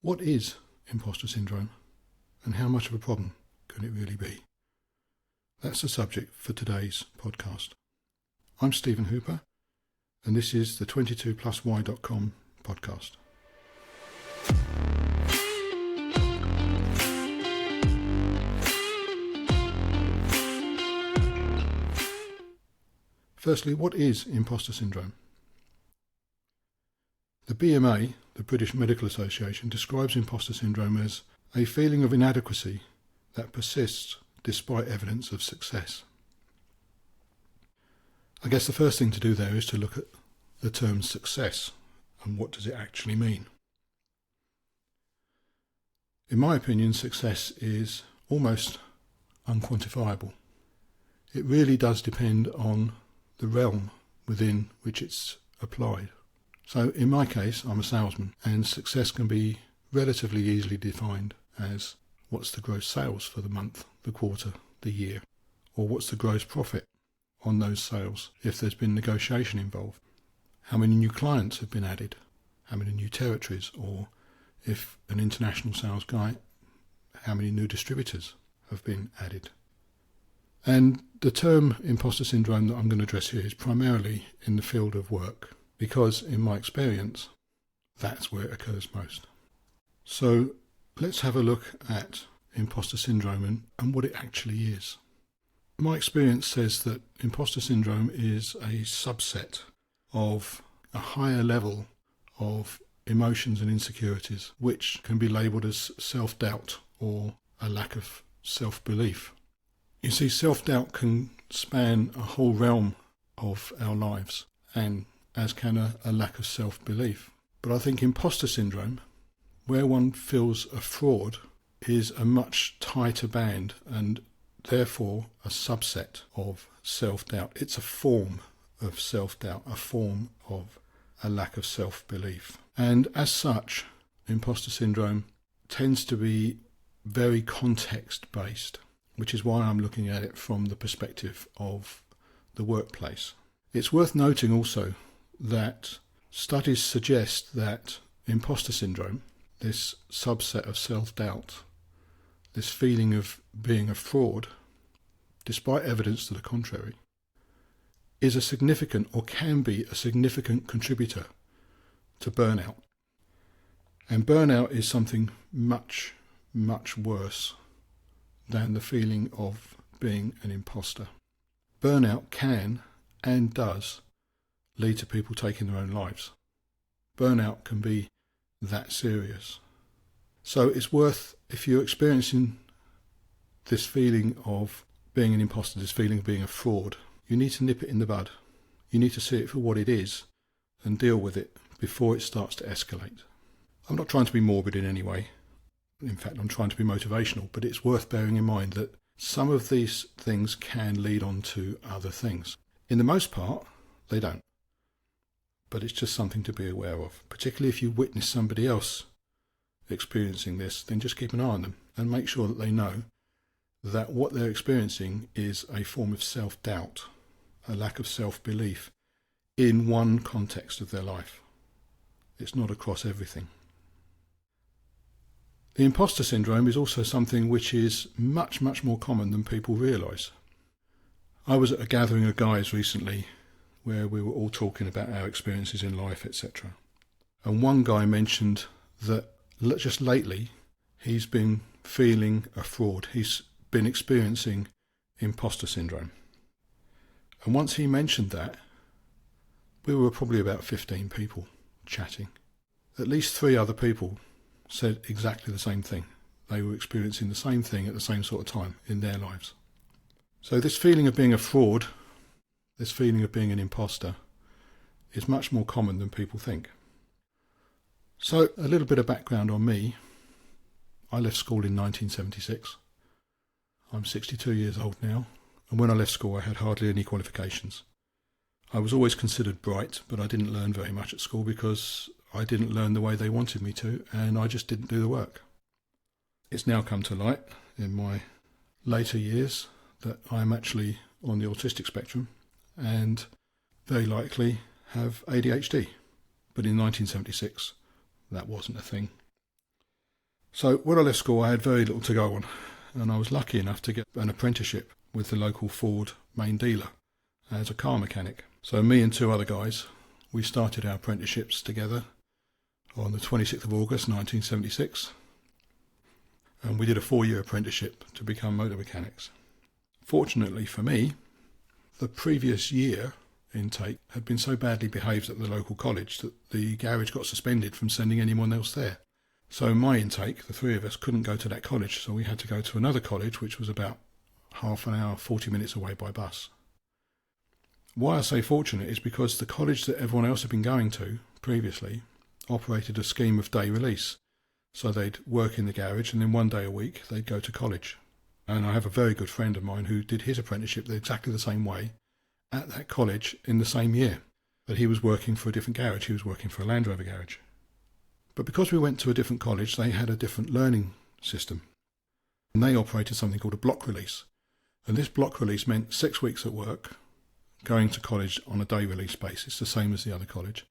What is imposter syndrome, and how much of a problem can it really be? That's the subject for today's podcast. I'm Stephen Hooper, and this is the 22plusy.com podcast. Firstly, what is imposter syndrome? The BMA, the British Medical Association, describes imposter syndrome as a feeling of inadequacy that persists despite evidence of success. I guess the first thing to do there is to look at the term success and what does it actually mean. In my opinion, success is almost unquantifiable. It really does depend on the realm within which it's applied. So in my case, I'm a salesman, and success can be relatively easily defined as what's the gross sales for the month, the quarter, the year, or what's the gross profit on those sales if there's been negotiation involved, how many new clients have been added, how many new territories, or if an international sales guy, how many new distributors have been added. And the term imposter syndrome that I'm going to address here is primarily in the field of work, because in my experience, that's where it occurs most. So let's have a look at imposter syndrome and what it actually is. My experience says that imposter syndrome is a subset of a higher level of emotions and insecurities, which can be labelled as self-doubt or a lack of self-belief. You see, self-doubt can span a whole realm of our lives, and as can a lack of self-belief. But I think imposter syndrome, where one feels a fraud, is a much tighter band and therefore a subset of self-doubt. It's a form of self-doubt, a form of a lack of self-belief. And as such, imposter syndrome tends to be very context-based, which is why I'm looking at it from the perspective of the workplace. It's worth noting also that studies suggest that imposter syndrome, this subset of self-doubt, this feeling of being a fraud, despite evidence to the contrary, is a significant or can be a significant contributor to burnout. And burnout is something much, much worse than the feeling of being an imposter. Burnout can and does lead to people taking their own lives. Burnout can be that serious. So it's worth, if you're experiencing this feeling of being an imposter, this feeling of being a fraud, you need to nip it in the bud. You need to see it for what it is and deal with it before it starts to escalate. I'm not trying to be morbid in any way. In fact, I'm trying to be motivational, but it's worth bearing in mind that some of these things can lead on to other things. In the most part, they don't. But it's just something to be aware of. Particularly if you witness somebody else experiencing this, then just keep an eye on them and make sure that they know that what they're experiencing is a form of self-doubt, a lack of self-belief in one context of their life. It's not across everything. The imposter syndrome is also something which is much, much more common than people realise. I was at a gathering of guys recently where we were all talking about our experiences in life, etc. And one guy mentioned that just lately he's been feeling a fraud. He's been experiencing imposter syndrome. And once he mentioned that, we were probably about 15 people chatting. At least 3 other people said exactly the same thing. They were experiencing the same thing at the same sort of time in their lives. So this feeling of being a fraud, this feeling of being an imposter, is much more common than people think. So a little bit of background on me. I left school in 1976. I'm 62 years old now, and when I left school I had hardly any qualifications. I was always considered bright, but I didn't learn very much at school because I didn't learn the way they wanted me to, and I just didn't do the work. It's now come to light in my later years that I'm actually on the autistic spectrum and very likely have ADHD. But in 1976, that wasn't a thing. So when I left school, I had very little to go on, and I was lucky enough to get an apprenticeship with the local Ford main dealer as a car mechanic. So me and two other guys, we started our apprenticeships together on the 26th of August 1976, and we did a 4-year apprenticeship to become motor mechanics. Fortunately for me, the previous year intake had been so badly behaved at the local college that the garage got suspended from sending anyone else there. So my intake, the three of us, couldn't go to that college, so we had to go to another college which was about half an hour, 40 minutes away by bus. Why I say fortunate is because the college that everyone else had been going to previously operated a scheme of day release. So they'd work in the garage and then 1 day a week they'd go to college. And I have a very good friend of mine who did his apprenticeship exactly the same way at that college in the same year. But he was working for a different garage. He was working for a Land Rover garage. But because we went to a different college, they had a different learning system. And they operated something called a block release. And this block release meant 6 weeks at work, going to college on a day release basis, the same as the other college,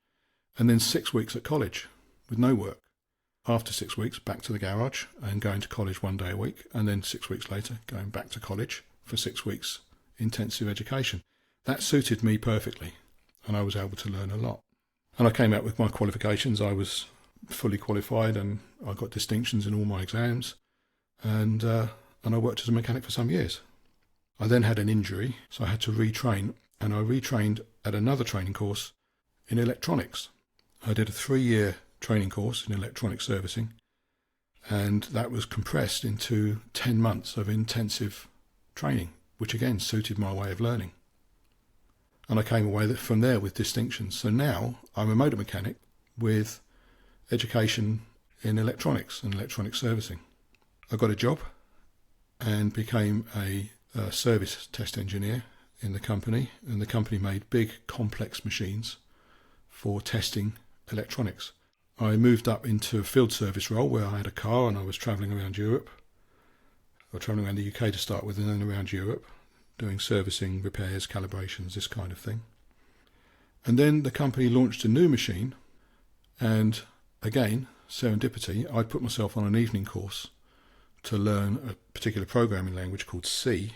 and then 6 weeks at college with no work. After 6 weeks, back to the garage and going to college 1 day a week, and then 6 weeks later, going back to college for 6 weeks intensive education. That suited me perfectly, and I was able to learn a lot. And I came out with my qualifications. I was fully qualified, and I got distinctions in all my exams, and I worked as a mechanic for some years. I then had an injury, so I had to retrain, and I retrained at another training course in electronics. I did a 3-year training course in electronic servicing, and that was compressed into 10 months of intensive training, which again suited my way of learning. And I came away from there with distinctions. So now I'm a motor mechanic with education in electronics and electronic servicing. I got a job and became a service test engineer in the company, and the company made big complex machines for testing electronics. I moved up into a field service role where I had a car and I was travelling around Europe, or travelling around the UK to start with and then around Europe, doing servicing, repairs, calibrations, this kind of thing. And then the company launched a new machine, and again, serendipity, I put myself on an evening course to learn a particular programming language called C,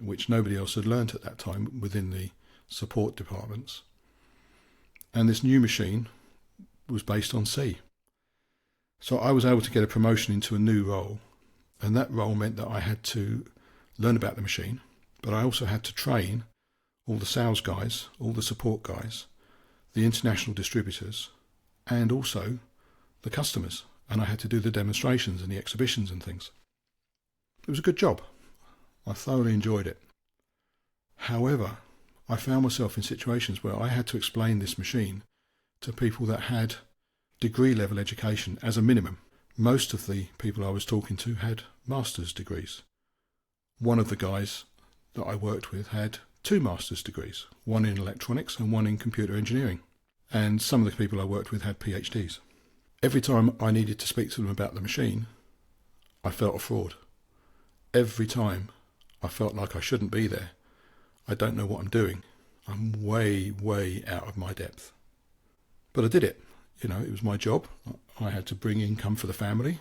which nobody else had learnt at that time within the support departments. And this new machine was based on C. So I was able to get a promotion into a new role, and that role meant that I had to learn about the machine, but I also had to train all the sales guys, all the support guys, the international distributors, and also the customers. And I had to do the demonstrations and the exhibitions and things. It was a good job. I thoroughly enjoyed it. However, I found myself in situations where I had to explain this machine to people that had degree level education as a minimum. Most of the people I was talking to had master's degrees. One of the guys that I worked with had 2 master's degrees, one in electronics and one in computer engineering. And some of the people I worked with had PhDs. Every time I needed to speak to them about the machine, I felt a fraud. Every time I felt like I shouldn't be there. I don't know what I'm doing. I'm way, way out of my depth. But I did it. You know, it was my job. I had to bring income for the family,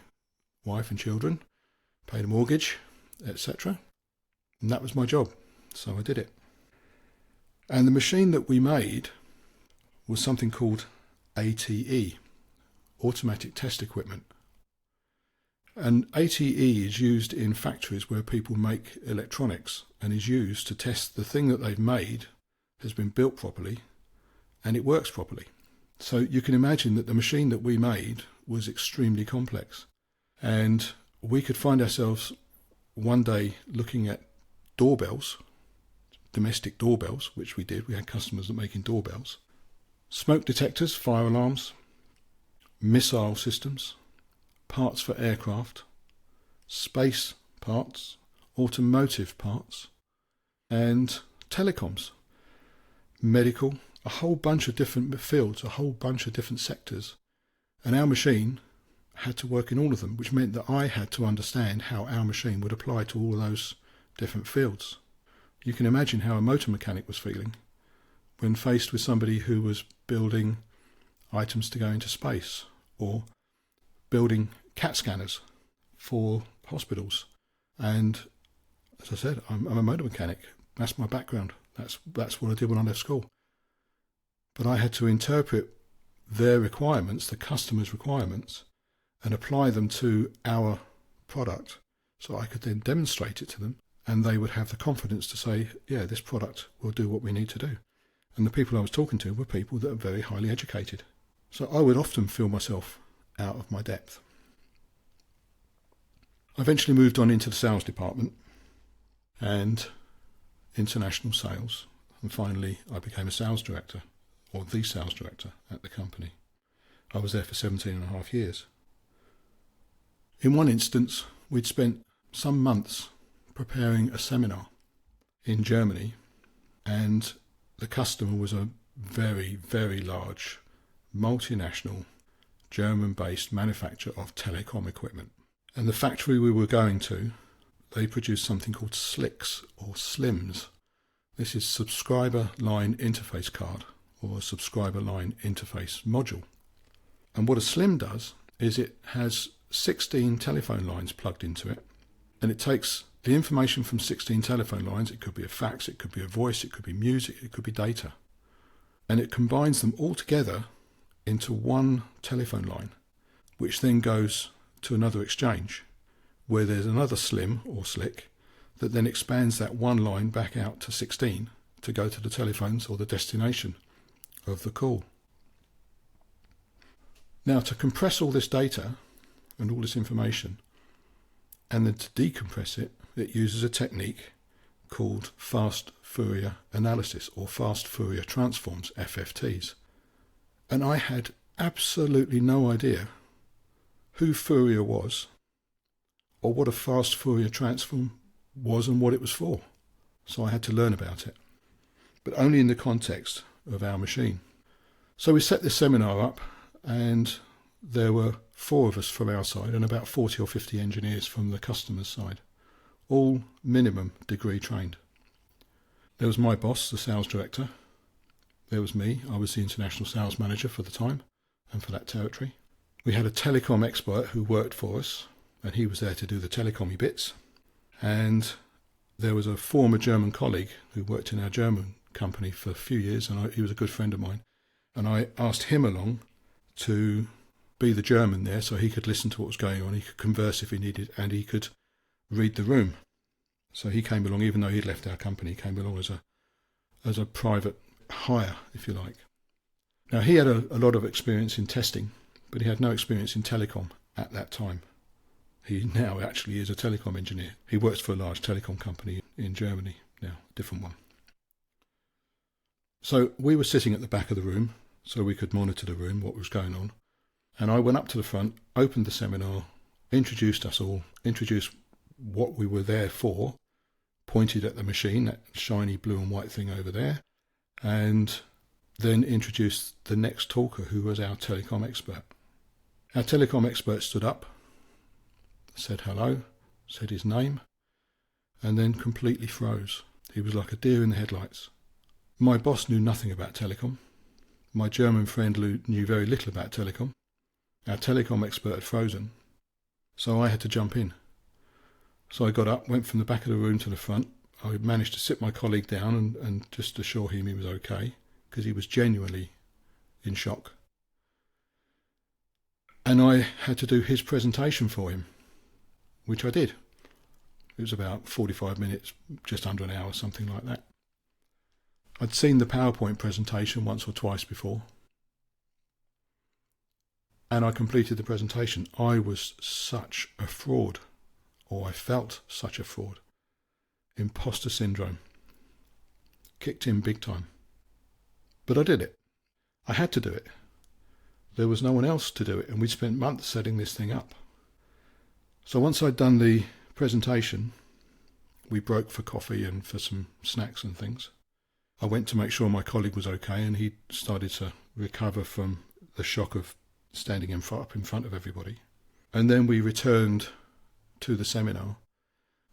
wife and children, pay the mortgage, etc. And that was my job. So I did it. And the machine that we made was something called ATE, Automatic Test Equipment. And ATE is used in factories where people make electronics and is used to test the thing that they've made has been built properly and it works properly. So you can imagine that the machine that we made was extremely complex. And we could find ourselves one day looking at doorbells, domestic doorbells, which we did. We had customers that were making doorbells, smoke detectors, fire alarms, missile systems, parts for aircraft, space parts, automotive parts, and telecoms, medical, a whole bunch of different fields, a whole bunch of different sectors. And our machine had to work in all of them, which meant that I had to understand how our machine would apply to all of those different fields. You can imagine how a motor mechanic was feeling when faced with somebody who was building items to go into space, or building CAT scanners for hospitals. And as I said, I'm a motor mechanic. That's my background. That's what I did when I left school. But I had to interpret their requirements, the customer's requirements, and apply them to our product so I could then demonstrate it to them, and they would have the confidence to say, yeah, this product will do what we need to do. And the people I was talking to were people that are very highly educated. So I would often feel myself out of my depth. I eventually moved on into the sales department and international sales. And finally, I became a sales director, or the sales director at the company. I was there for 17 and a half years. In one instance, we'd spent some months preparing a seminar in Germany, and the customer was a very, very large, multinational, German-based manufacturer of telecom equipment. And the factory we were going to, they produced something called SLICs or SLIMs. This is subscriber line interface card or a subscriber line interface module. And what a SLIM does is it has 16 telephone lines plugged into it, and it takes the information from 16 telephone lines. It could be a fax, it could be a voice, it could be music, it could be data. And it combines them all together into one telephone line, which then goes to another exchange where there's another SLIM or SLIC that then expands that one line back out to 16 to go to the telephones or the destination of the call. Now, to compress all this data and all this information and then to decompress it, it uses a technique called fast Fourier analysis or fast Fourier transforms, FFTs. And I had absolutely no idea who Fourier was or what a fast Fourier transform was and what it was for. So I had to learn about it, but only in the context of our machine. So we set this seminar up, and there were 4 of us from our side and about 40 or 50 engineers from the customer's side, all minimum degree trained. There was my boss, the sales director. There was me. I was the international sales manager for the time and for that territory. We had a telecom expert who worked for us, and he was there to do the telecomy bits. And there was a former German colleague who worked in our German company for a few years, and he was a good friend of mine. And I asked him along to be the German there so he could listen to what was going on, he could converse if he needed, and he could read the room. So he came along, even though he'd left our company, he came along as a private hire, if you like. Now, he had a lot of experience in testing, but he had no experience in telecom at that time. He now actually is a telecom engineer. He works for a large telecom company in Germany now, a different one. So we were sitting at the back of the room so we could monitor the room, what was going on. And I went up to the front, opened the seminar, introduced us all, introduced what we were there for, pointed at the machine, that shiny blue and white thing over there, and then introduced the next talker, who was our telecom expert. Our telecom expert stood up, said hello, said his name, and then completely froze. He was like a deer in the headlights. My boss knew nothing about telecom. My German friend knew very little about telecom. Our telecom expert had frozen, so I had to jump in. So I got up, went from the back of the room to the front. I managed to sit my colleague down and just assure him he was okay, because he was genuinely in shock. And I had to do his presentation for him, which I did. It was about 45 minutes, just under an hour, something like that. I'd seen the PowerPoint presentation once or twice before, and I completed the presentation. I was such a fraud, or I felt such a fraud. Imposter Syndrome. Kicked in big time. But I did it. I had to do it. There was no one else to do it, and we'd spent months setting this thing up. So once I'd done the presentation, we broke for coffee and for some snacks and things. I went to make sure my colleague was okay, and he started to recover from the shock of standing up in front of everybody. And then we returned to the seminar.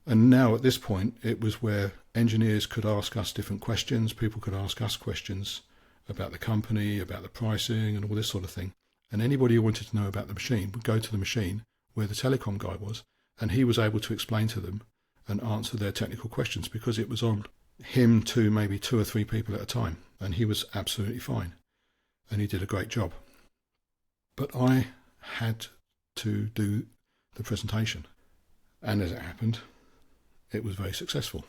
And now at this point, it was where engineers could ask us different questions, people could ask us questions about the company, about the pricing and all this sort of thing. And anybody who wanted to know about the machine would go to the machine, where the telecom guy was, and he was able to explain to them and answer their technical questions because it was on him to maybe 2 or 3 people at a time, and he was absolutely fine, and he did a great job. But I had to do the presentation, and as it happened, it was very successful.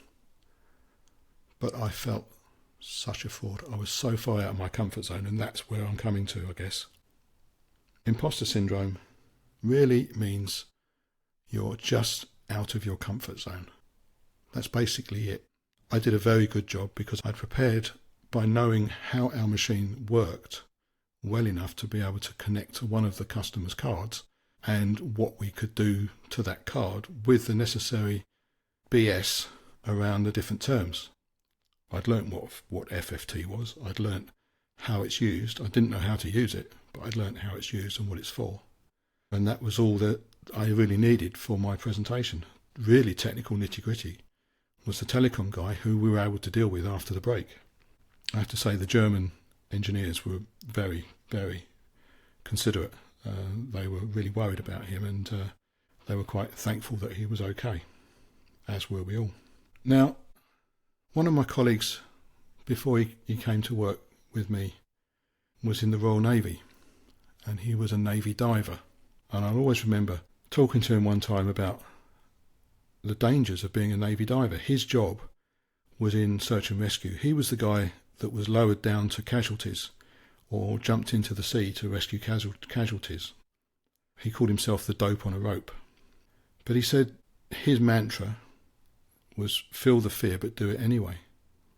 But I felt such a fraud. I was so far out of my comfort zone, and that's where I'm coming to, I guess. Imposter syndrome really means you're just out of your comfort zone. That's basically it. I did a very good job because I'd prepared by knowing how our machine worked well enough to be able to connect to one of the customer's cards and what we could do to that card with the necessary BS around the different terms. I'd learnt what FFT was. I'd learnt how it's used. I didn't know how to use it, but I'd learnt how it's used and what it's for. And that was all that I really needed for my presentation. Really technical nitty-gritty was the telecom guy who we were able to deal with after the break. I have to say the German engineers were very, very considerate. They were really worried about him, and they were quite thankful that he was okay, as were we all. Now, one of my colleagues, before he came to work with me, was in the Royal Navy, and he was a Navy diver. And I'll always remember talking to him one time about the dangers of being a Navy diver. His job was in search and rescue. He was the guy that was lowered down to casualties or jumped into the sea to rescue casualties. He called himself the dope on a rope. But he said his mantra was feel the fear but do it anyway.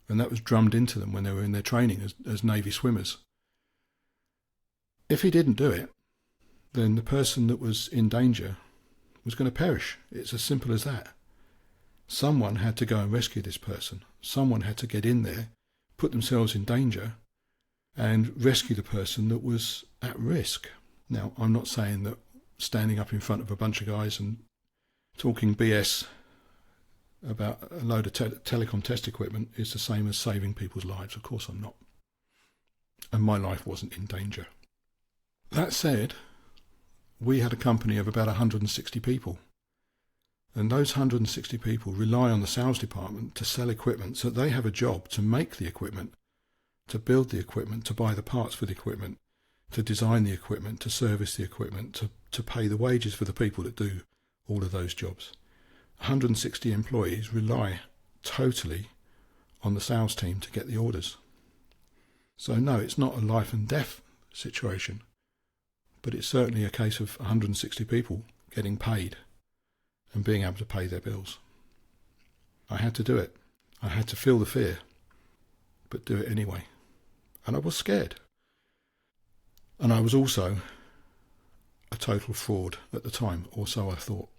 And that was drummed into them when they were in their training as Navy swimmers. If he didn't do it, then the person that was in danger was going to perish. It's as simple as that. Someone had to go and rescue this person. Someone had to get in there, put themselves in danger, and rescue the person that was at risk. Now, I'm not saying that standing up in front of a bunch of guys and talking BS about a load of telecom test equipment is the same as saving people's lives. Of course I'm not. And my life wasn't in danger. That said, we had a company of about 160 people. And those 160 people rely on the sales department to sell equipment, so they have a job to make the equipment, to build the equipment, to buy the parts for the equipment, to design the equipment, to service the equipment, to pay the wages for the people that do all of those jobs. 160 employees rely totally on the sales team to get the orders. So no, it's not a life and death situation, but it's certainly a case of 160 people getting paid and being able to pay their bills. I had to do it. I had to feel the fear, but do it anyway. And I was scared. And I was also a total fraud at the time, or so I thought.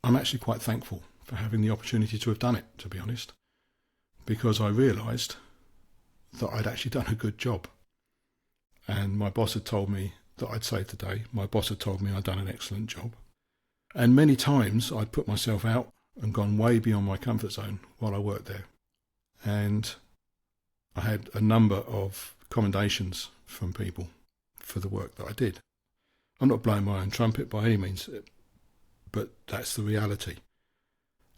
I'm actually quite thankful for having the opportunity to have done it, to be honest, because I realised that I'd actually done a good job. And my boss had told me that I'd saved the day. My boss had told me I'd done an excellent job. And many times I'd put myself out and gone way beyond my comfort zone while I worked there. And I had a number of commendations from people for the work that I did. I'm not blowing my own trumpet by any means, but that's the reality.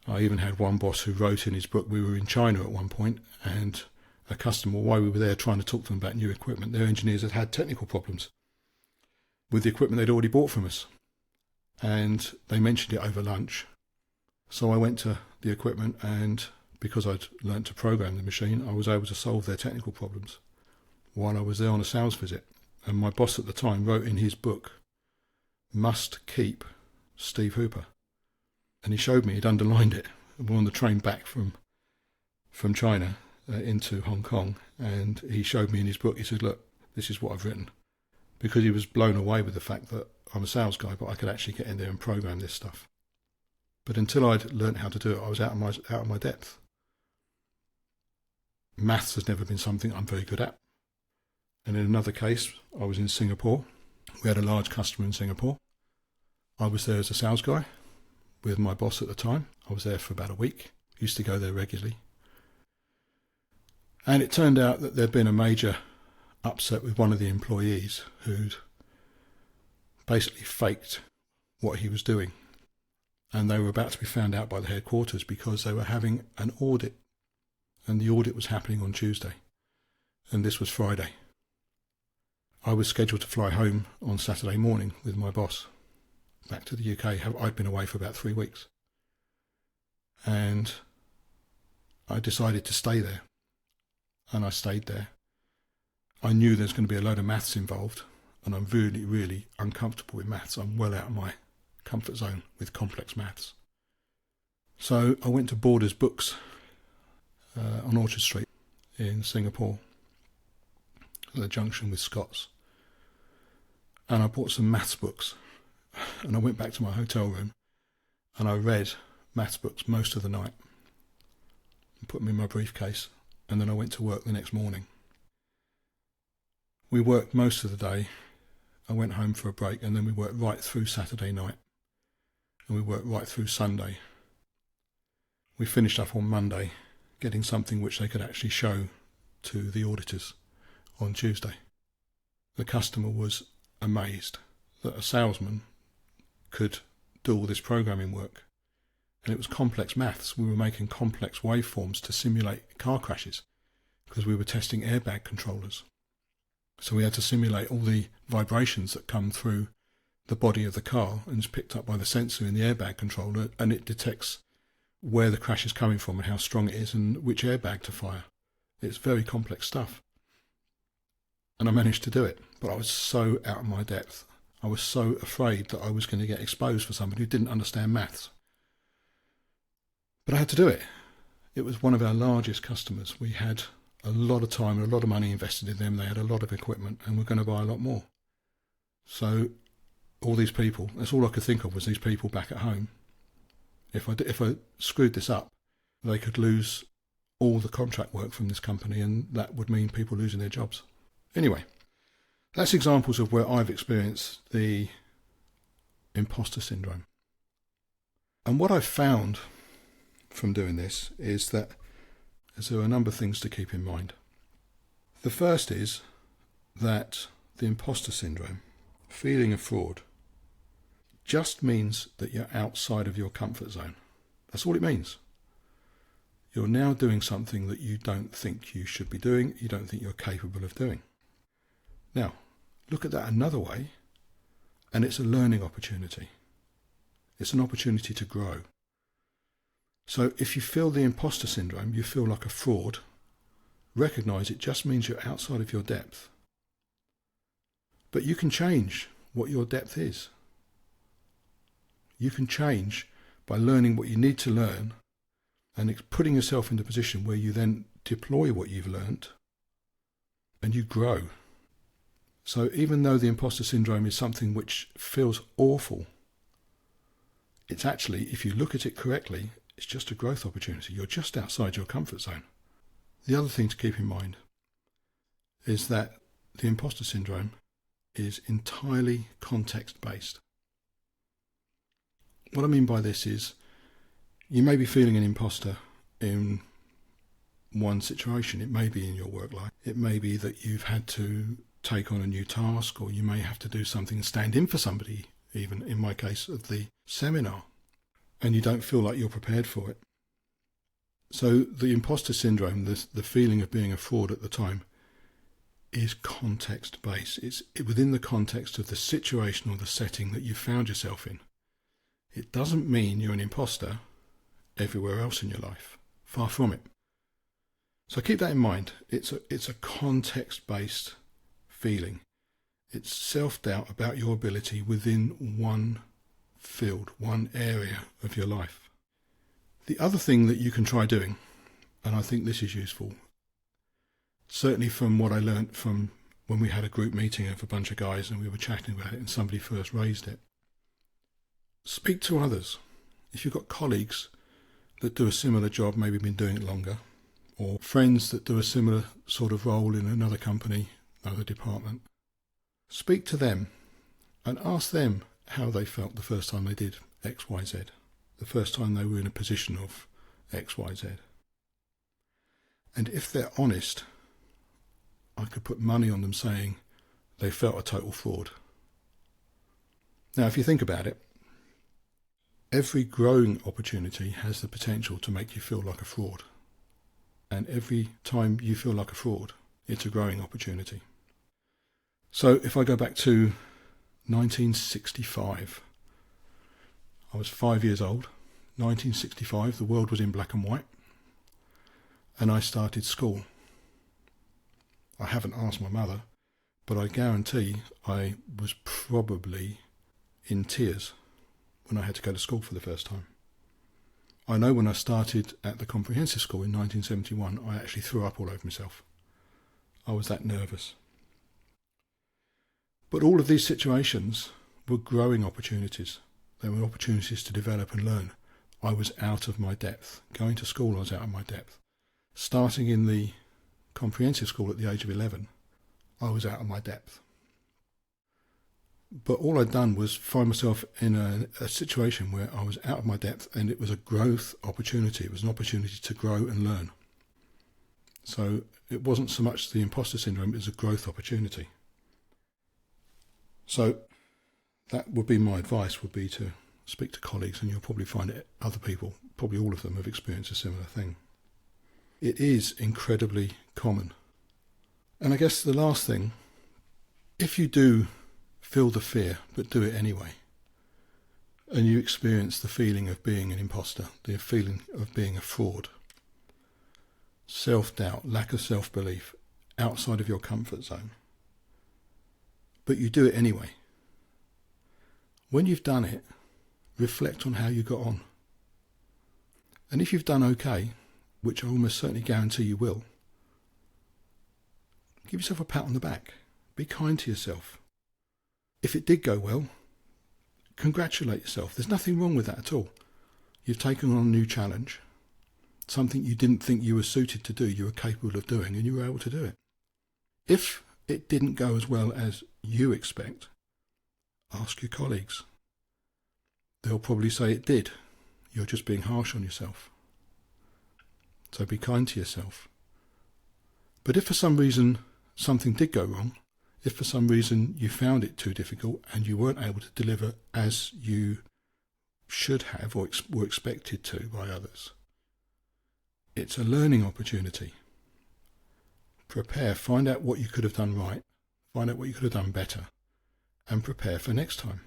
I even had one boss who wrote in his book, we were in China at one point, and a customer, while we were there trying to talk to them about new equipment, their engineers had had technical problems with the equipment they'd already bought from us. And they mentioned it over lunch. So I went to the equipment, and because I'd learnt to program the machine, I was able to solve their technical problems while I was there on a sales visit. And my boss at the time wrote in his book, "Must keep Steve Hooper." And he showed me, he'd underlined it. We were on the train back from China into Hong Kong, and he showed me in his book, he said, "Look, this is what I've written." Because he was blown away with the fact that I'm a sales guy, but I could actually get in there and program this stuff. But until I'd learnt how to do it, I was out of my depth. Maths has never been something I'm very good at. And in another case, I was in Singapore. We had a large customer in Singapore. I was there as a sales guy with my boss at the time. I was there for about a week. Used to go there regularly. And it turned out that there'd been a major upset with one of the employees who'd basically faked what he was doing. And they were about to be found out by the headquarters because they were having an audit. And the audit was happening on Tuesday. And this was Friday. I was scheduled to fly home on Saturday morning with my boss back to the UK. I'd been away for about 3 weeks. And I decided to stay there. And I stayed there. I knew there's going to be a load of maths involved. And I'm really, really uncomfortable with maths. I'm well out of my comfort zone with complex maths. So I went to Borders Books on Orchard Street in Singapore, at the junction with Scott's. And I bought some maths books. And I went back to my hotel room and I read maths books most of the night and put them in my briefcase. And then I went to work the next morning. We worked most of the day. I went home for a break and then we worked right through Saturday night. And we worked right through Sunday. We finished up on Monday, getting something which they could actually show to the auditors on Tuesday. The customer was amazed that a salesman could do all this programming work. And it was complex maths. We were making complex waveforms to simulate car crashes because we were testing airbag controllers. So we had to simulate all the vibrations that come through the body of the car and it's picked up by the sensor in the airbag controller, and it detects where the crash is coming from and how strong it is and which airbag to fire. It's very complex stuff. And I managed to do it, but I was so out of my depth. I was so afraid that I was going to get exposed for somebody who didn't understand maths. But I had to do it. It was one of our largest customers. We had a lot of time and a lot of money invested in them. They had a lot of equipment and we're going to buy a lot more. So all these people, that's all I could think of was these people back at home. If I screwed this up, they could lose all the contract work from this company and that would mean people losing their jobs. Anyway, that's examples of where I've experienced the imposter syndrome. And what I've found from doing this is that there are a number of things to keep in mind. The first is that the imposter syndrome, feeling of fraud, just means that you're outside of your comfort zone. That's all it means. You're now doing something that you don't think you should be doing, you don't think you're capable of doing. Now, look at that another way, and it's a learning opportunity. It's an opportunity to grow. So if you feel the imposter syndrome, you feel like a fraud, recognise it just means you're outside of your depth. But you can change what your depth is. You can change by learning what you need to learn and putting yourself in the position where you then deploy what you've learned and you grow. So even though the imposter syndrome is something which feels awful, it's actually, if you look at it correctly, it's just a growth opportunity. You're just outside your comfort zone. The other thing to keep in mind is that the imposter syndrome is entirely context-based. What I mean by this is you may be feeling an imposter in one situation. It may be in your work life. It may be that you've had to take on a new task, or you may have to do something, stand in for somebody, even in my case of the seminar, and you don't feel like you're prepared for it. So the imposter syndrome, the feeling of being a fraud at the time, is context-based. It's within the context of the situation or the setting that you found yourself in. It doesn't mean you're an imposter everywhere else in your life. Far from it. So keep that in mind. It's a context-based feeling. It's self-doubt about your ability within one field, one area of your life. The other thing that you can try doing, and I think this is useful, certainly from what I learnt from when we had a group meeting of a bunch of guys and we were chatting about it and somebody first raised it, speak to others. If you've got colleagues that do a similar job, maybe been doing it longer, or friends that do a similar sort of role in another company, another department, speak to them and ask them how they felt the first time they did X, Y, Z, the first time they were in a position of X, Y, Z. And if they're honest, I could put money on them saying they felt a total fraud. Now, if you think about it, every growing opportunity has the potential to make you feel like a fraud. And every time you feel like a fraud, it's a growing opportunity. So if I go back to 1965, I was 5 years old. 1965, the world was in black and white, and I started school. I haven't asked my mother, but I guarantee I was probably in tears when I had to go to school for the first time. I know when I started at the comprehensive school in 1971, I actually threw up all over myself. I was that nervous. But all of these situations were growing opportunities. They were opportunities to develop and learn. I was out of my depth. Going to school, I was out of my depth. Starting in the comprehensive school at the age of 11, I was out of my depth. But all I'd done was find myself in a situation where I was out of my depth, and it was a growth opportunity. It was an opportunity to grow and learn. So it wasn't so much the imposter syndrome, it was a growth opportunity. So that would be my advice, would be to speak to colleagues, and you'll probably find it other people, probably all of them, have experienced a similar thing. It is incredibly common. And I guess the last thing, if you do feel the fear, but do it anyway, and you experience the feeling of being an imposter, the feeling of being a fraud, self-doubt, lack of self-belief, outside of your comfort zone, but you do it anyway, when you've done it, reflect on how you got on. And if you've done okay, which I almost certainly guarantee you will, give yourself a pat on the back. Be kind to yourself. If it did go well, congratulate yourself. There's nothing wrong with that at all. You've taken on a new challenge, something you didn't think you were suited to do, you were capable of doing, and you were able to do it. If it didn't go as well as you expect, ask your colleagues. They'll probably say it did. You're just being harsh on yourself. So be kind to yourself. But if for some reason something did go wrong, if for some reason you found it too difficult and you weren't able to deliver as you should have or were expected to by others, it's a learning opportunity. Prepare, find out what you could have done right, find out what you could have done better, and prepare for next time.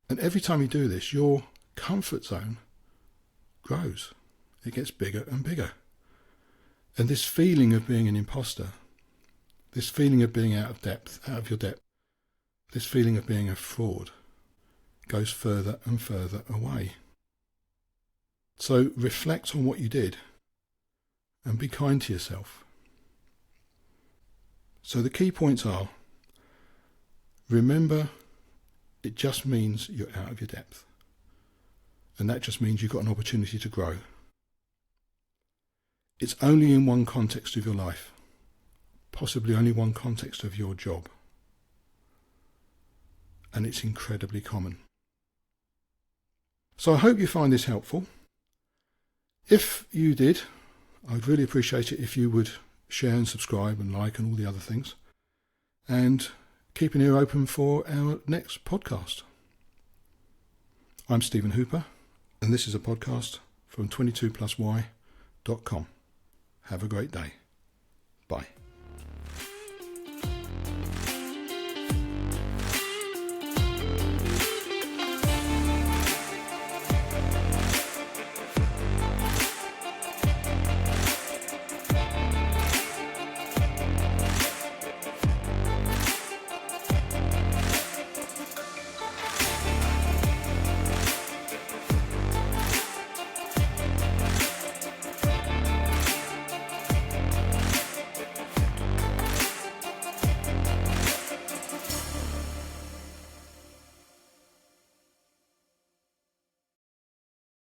And every time you do this, your comfort zone grows. It gets bigger and bigger. And this feeling of being an imposter, this feeling of being out of your depth, this feeling of being a fraud, goes further and further away. So reflect on what you did and be kind to yourself. So the key points are, remember, it just means you're out of your depth. And that just means you've got an opportunity to grow. It's only in one context of your life, possibly only one context of your job. And it's incredibly common. So I hope you find this helpful. If you did, I'd really appreciate it if you would share and subscribe and like and all the other things. And keep an ear open for our next podcast. I'm Stephen Hooper, and this is a podcast from 22plusy.com. Have a great day. Bye.